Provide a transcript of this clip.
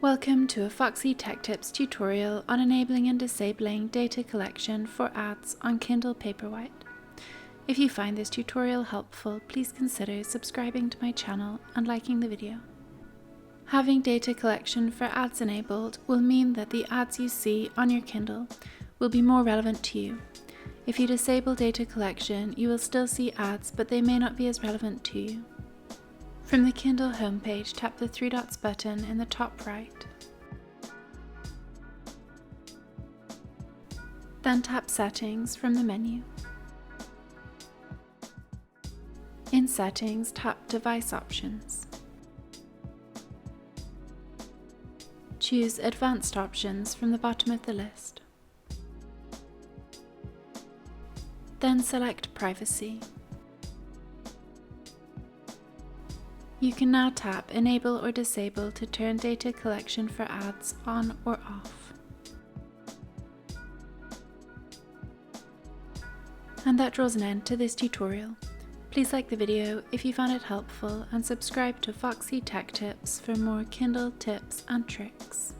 Welcome to a Foxy Tech Tips tutorial on enabling and disabling data collection for ads on Kindle Paperwhite. If you find this tutorial helpful, please consider subscribing to my channel and liking the video. Having data collection for ads enabled will mean that the ads you see on your Kindle will be more relevant to you. If you disable data collection, you will still see ads, but they may not be as relevant to you. From the Kindle homepage, tap the three dots button in the top right. Then tap Settings from the menu. In Settings, tap Device Options. Choose Advanced Options from the bottom of the list. Then select Privacy. You can now tap Enable or Disable to turn data collection for ads on or off. And that draws an end to this tutorial. Please like the video if you found it helpful and subscribe to Foxy Tech Tips for more Kindle tips and tricks.